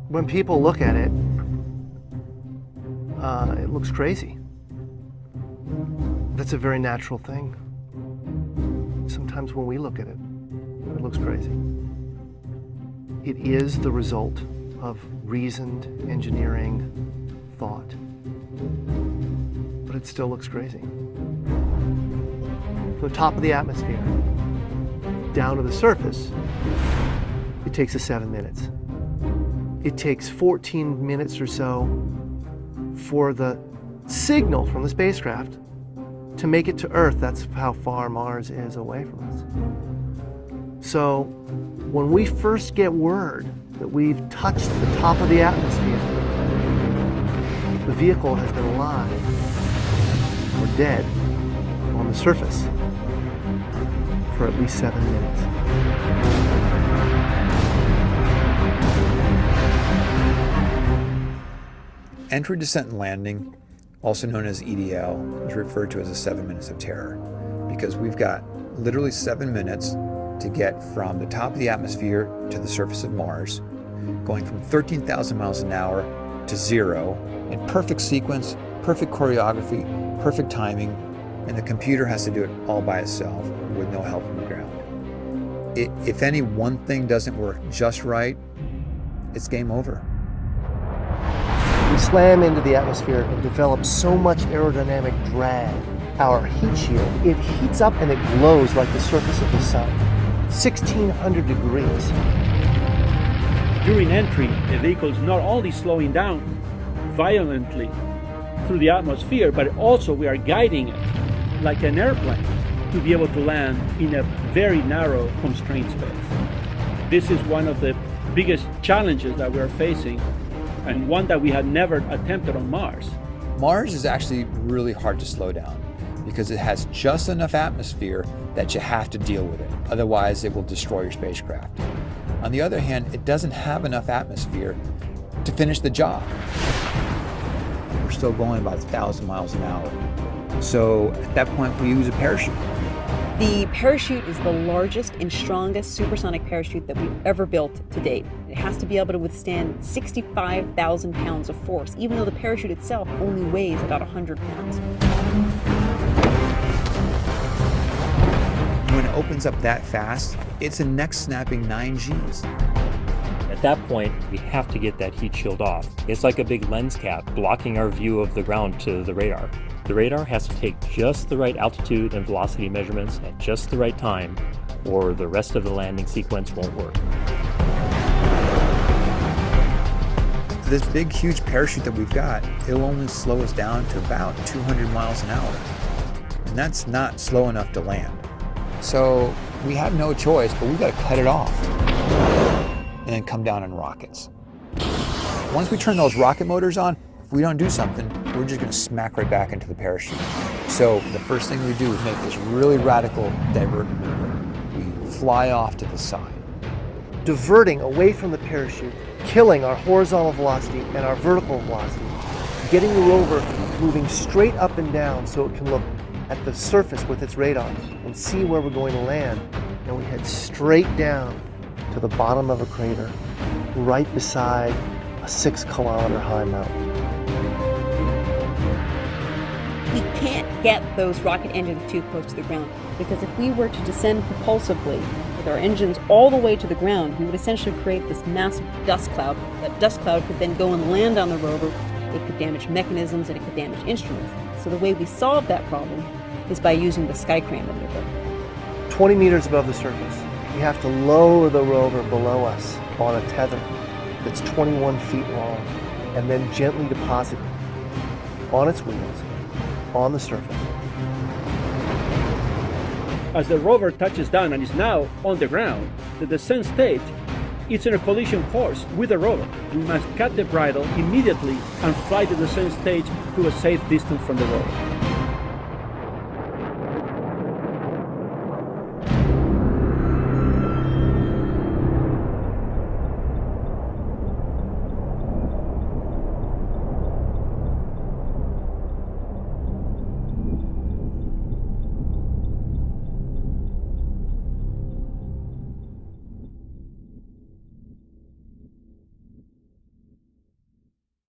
When people look at it, it looks crazy. That's a very natural thing. Sometimes when we look at it, it looks crazy. It is the result of reasoned engineering thought, but it still looks crazy. From the top of the atmosphere down to the surface, it takes us 7 minutes. It takes 14 minutes or so for the signal from the spacecraft to make it to Earth. That's how far Mars is away from us. So when we first get word that we've touched the top of the atmosphere, the vehicle has been alive or dead on the surface for at least 7 minutes. Entry, descent, and landing, also known as EDL, is referred to as the 7 minutes of terror because we've got literally 7 minutes to get from the top of the atmosphere to the surface of Mars, going from 13,000 miles an hour to 0 in perfect sequence, perfect choreography, perfect timing, and the computer has to do it all by itself with no help from the ground. If any one thing doesn't work just right, it's game over. We slam into the atmosphere and develop so much aerodynamic drag. Our heat shield, it heats up and it glows like the surface of the sun. 1,600 degrees. During entry, the vehicle is not only slowing down violently through the atmosphere, but also we are guiding it like an airplane to be able to land in a very narrow, constrained space. This is one of the biggest challenges that we're facing, and one that we had never attempted on Mars. Mars is actually really hard to slow down because it has just enough atmosphere that you have to deal with it. Otherwise, it will destroy your spacecraft. On the other hand, it doesn't have enough atmosphere to finish the job. We're still going about 1,000 miles an hour. So at that point, we use a parachute. The parachute is the largest and strongest supersonic parachute that we've ever built to date. It has to be able to withstand 65,000 pounds of force, even though the parachute itself only weighs about 100 pounds. When it opens up that fast, it's a neck-snapping 9 Gs. At that point, we have to get that heat shield off. It's like a big lens cap blocking our view of the ground to the radar. The radar has to take just the right altitude and velocity measurements at just the right time, or the rest of the landing sequence won't work. This big, huge parachute that we've got, it'll only slow us down to about 200 miles an hour. And that's not slow enough to land. So we have no choice, but we've got to cut it off and then come down in rockets. Once we turn those rocket motors on, if we don't do something, we're just going to smack right back into the parachute. So the first thing we do is make this really radical divert maneuver. We fly off to the side. Diverting away from the parachute, killing our horizontal velocity and our vertical velocity, getting the rover moving straight up and down so it can look at the surface with its radar and see where we're going to land. And we head straight down to the bottom of a crater, right beside a 6-kilometer high mountain. We can't get those rocket engines too close to the ground, because if we were to descend propulsively with our engines all the way to the ground, we would essentially create this massive dust cloud. That dust cloud could then go and land on the rover. It could damage mechanisms and it could damage instruments. So the way we solve that problem is by using the Skycrane maneuver. 20 meters above the surface, we have to lower the rover below us on a tether that's 21 feet long, and then gently deposit it on its wheels on the surface. As the rover touches down and is now on the ground, the descent stage is in a collision course with the rover. We must cut the bridle immediately and fly the descent stage to a safe distance from the rover.